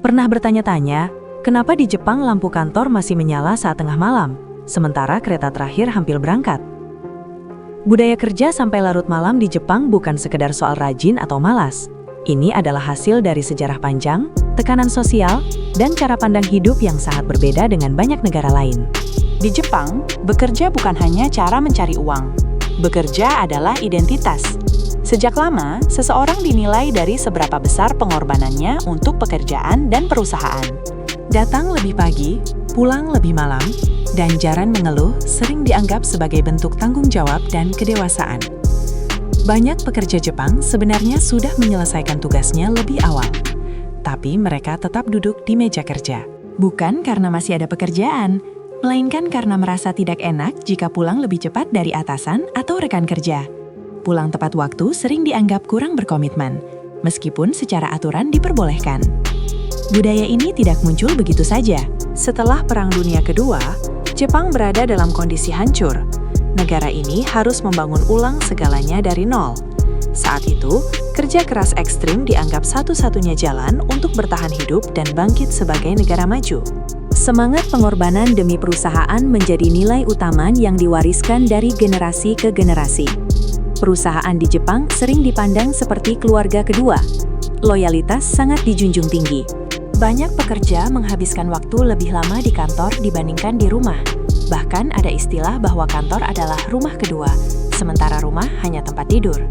Pernah bertanya-tanya, kenapa di Jepang lampu kantor masih menyala saat tengah malam, sementara kereta terakhir hampir berangkat? Budaya kerja sampai larut malam di Jepang bukan sekedar soal rajin atau malas. Ini adalah hasil dari sejarah panjang, tekanan sosial, dan cara pandang hidup yang sangat berbeda dengan banyak negara lain. Di Jepang, bekerja bukan hanya cara mencari uang. Bekerja adalah identitas. Sejak lama, seseorang dinilai dari seberapa besar pengorbanannya untuk pekerjaan dan perusahaan. Datang lebih pagi, pulang lebih malam, dan jarang mengeluh sering dianggap sebagai bentuk tanggung jawab dan kedewasaan. Banyak pekerja Jepang sebenarnya sudah menyelesaikan tugasnya lebih awal, tapi mereka tetap duduk di meja kerja. Bukan karena masih ada pekerjaan, melainkan karena merasa tidak enak jika pulang lebih cepat dari atasan atau rekan kerja. Pulang tepat waktu sering dianggap kurang berkomitmen, meskipun secara aturan diperbolehkan. Budaya ini tidak muncul begitu saja. Setelah Perang Dunia Kedua, Jepang berada dalam kondisi hancur. Negara ini harus membangun ulang segalanya dari nol. Saat itu, kerja keras ekstrim dianggap satu-satunya jalan untuk bertahan hidup dan bangkit sebagai negara maju. Semangat pengorbanan demi perusahaan menjadi nilai utama yang diwariskan dari generasi ke generasi. Perusahaan di Jepang sering dipandang seperti keluarga kedua. Loyalitas sangat dijunjung tinggi. Banyak pekerja menghabiskan waktu lebih lama di kantor dibandingkan di rumah. Bahkan ada istilah bahwa kantor adalah rumah kedua, sementara rumah hanya tempat tidur.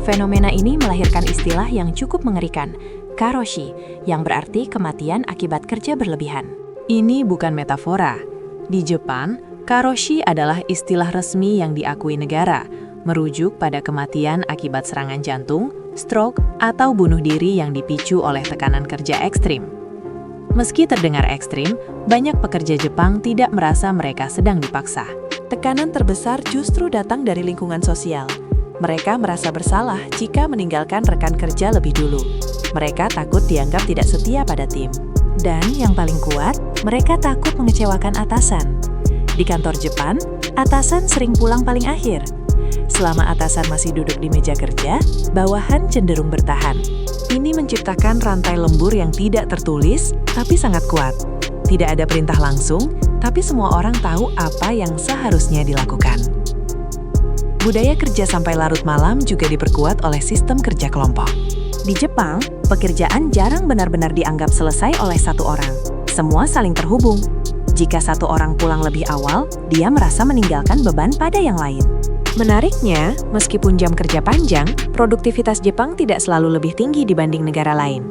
Fenomena ini melahirkan istilah yang cukup mengerikan, karoshi, yang berarti kematian akibat kerja berlebihan. Ini bukan metafora. Di Jepang, karoshi adalah istilah resmi yang diakui negara, merujuk pada kematian akibat serangan jantung, stroke, atau bunuh diri yang dipicu oleh tekanan kerja ekstrim. Meski terdengar ekstrim, banyak pekerja Jepang tidak merasa mereka sedang dipaksa. Tekanan terbesar justru datang dari lingkungan sosial. Mereka merasa bersalah jika meninggalkan rekan kerja lebih dulu. Mereka takut dianggap tidak setia pada tim. Dan yang paling kuat, mereka takut mengecewakan atasan. Di kantor Jepang, atasan sering pulang paling akhir. Selama atasan masih duduk di meja kerja, bawahan cenderung bertahan. Ini menciptakan rantai lembur yang tidak tertulis, tapi sangat kuat. Tidak ada perintah langsung, tapi semua orang tahu apa yang seharusnya dilakukan. Budaya kerja sampai larut malam juga diperkuat oleh sistem kerja kelompok. Di Jepang, pekerjaan jarang benar-benar dianggap selesai oleh satu orang. Semua saling terhubung. Jika satu orang pulang lebih awal, dia merasa meninggalkan beban pada yang lain. Menariknya, meskipun jam kerja panjang, produktivitas Jepang tidak selalu lebih tinggi dibanding negara lain.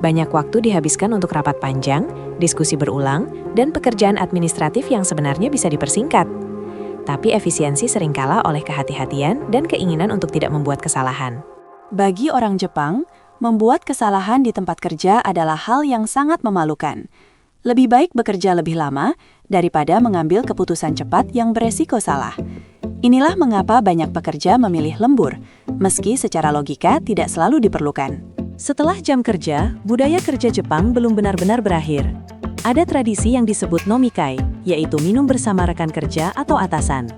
Banyak waktu dihabiskan untuk rapat panjang, diskusi berulang, dan pekerjaan administratif yang sebenarnya bisa dipersingkat. Tapi efisiensi sering kalah oleh kehati-hatian dan keinginan untuk tidak membuat kesalahan. Bagi orang Jepang, membuat kesalahan di tempat kerja adalah hal yang sangat memalukan. Lebih baik bekerja lebih lama daripada mengambil keputusan cepat yang beresiko salah. Inilah mengapa banyak pekerja memilih lembur, meski secara logika tidak selalu diperlukan. Setelah jam kerja, budaya kerja Jepang belum benar-benar berakhir. Ada tradisi yang disebut nomikai, yaitu minum bersama rekan kerja atau atasan.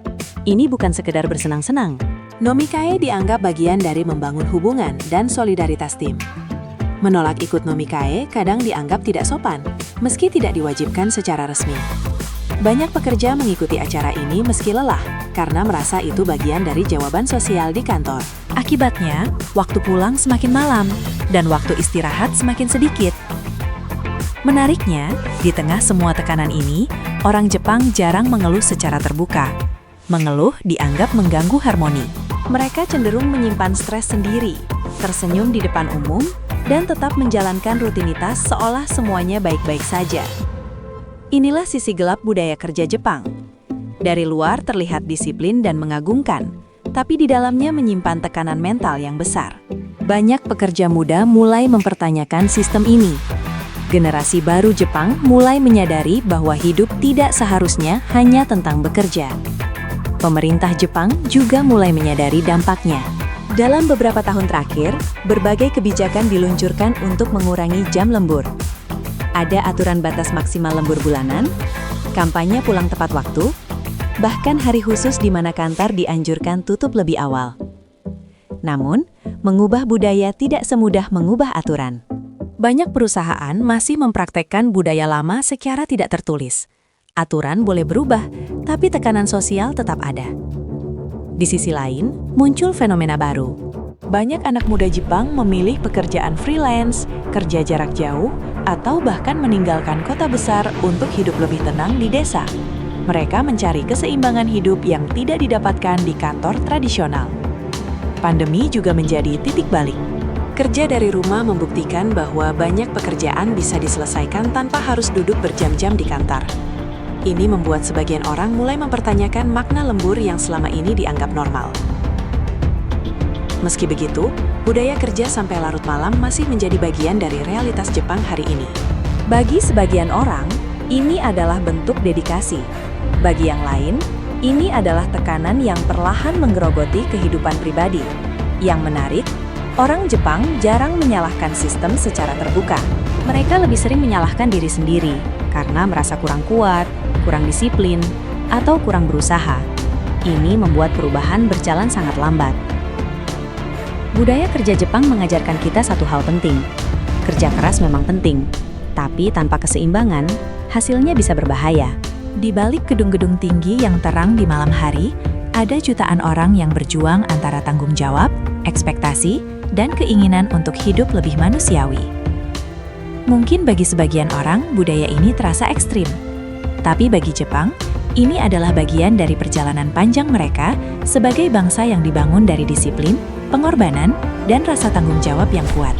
Ini bukan sekedar bersenang-senang. Nomikai dianggap bagian dari membangun hubungan dan solidaritas tim. Menolak ikut nomikai kadang dianggap tidak sopan, meski tidak diwajibkan secara resmi. Banyak pekerja mengikuti acara ini meski lelah, karena merasa itu bagian dari jawaban sosial di kantor. Akibatnya, waktu pulang semakin malam, dan waktu istirahat semakin sedikit. Menariknya, di tengah semua tekanan ini, orang Jepang jarang mengeluh secara terbuka. Mengeluh dianggap mengganggu harmoni. Mereka cenderung menyimpan stres sendiri, tersenyum di depan umum, dan tetap menjalankan rutinitas seolah semuanya baik-baik saja. Inilah sisi gelap budaya kerja Jepang. Dari luar terlihat disiplin dan mengagumkan, tapi di dalamnya menyimpan tekanan mental yang besar. Banyak pekerja muda mulai mempertanyakan sistem ini. Generasi baru Jepang mulai menyadari bahwa hidup tidak seharusnya hanya tentang bekerja. Pemerintah Jepang juga mulai menyadari dampaknya. Dalam beberapa tahun terakhir, berbagai kebijakan diluncurkan untuk mengurangi jam lembur. Ada aturan batas maksimal lembur bulanan, kampanye pulang tepat waktu, bahkan hari khusus di mana kantor dianjurkan tutup lebih awal. Namun, mengubah budaya tidak semudah mengubah aturan. Banyak perusahaan masih mempraktekkan budaya lama secara tidak tertulis. Aturan boleh berubah, tapi tekanan sosial tetap ada. Di sisi lain, muncul fenomena baru. Banyak anak muda Jepang memilih pekerjaan freelance, kerja jarak jauh, atau bahkan meninggalkan kota besar untuk hidup lebih tenang di desa. Mereka mencari keseimbangan hidup yang tidak didapatkan di kantor tradisional. Pandemi juga menjadi titik balik. Kerja dari rumah membuktikan bahwa banyak pekerjaan bisa diselesaikan tanpa harus duduk berjam-jam di kantor. Ini membuat sebagian orang mulai mempertanyakan makna lembur yang selama ini dianggap normal. Meski begitu, budaya kerja sampai larut malam masih menjadi bagian dari realitas Jepang hari ini. Bagi sebagian orang, ini adalah bentuk dedikasi. Bagi yang lain, ini adalah tekanan yang perlahan menggerogoti kehidupan pribadi. Yang menarik, orang Jepang jarang menyalahkan sistem secara terbuka. Mereka lebih sering menyalahkan diri sendiri karena merasa kurang kuat, kurang disiplin, atau kurang berusaha. Ini membuat perubahan berjalan sangat lambat. Budaya kerja Jepang mengajarkan kita satu hal penting. Kerja keras memang penting, tapi tanpa keseimbangan, hasilnya bisa berbahaya. Di balik gedung-gedung tinggi yang terang di malam hari, ada jutaan orang yang berjuang antara tanggung jawab, ekspektasi, dan keinginan untuk hidup lebih manusiawi. Mungkin bagi sebagian orang, budaya ini terasa ekstrim. Tapi bagi Jepang, ini adalah bagian dari perjalanan panjang mereka sebagai bangsa yang dibangun dari disiplin, pengorbanan, dan rasa tanggung jawab yang kuat.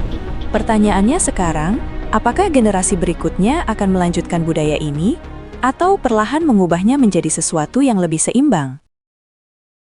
Pertanyaannya sekarang, apakah generasi berikutnya akan melanjutkan budaya ini, atau perlahan mengubahnya menjadi sesuatu yang lebih seimbang?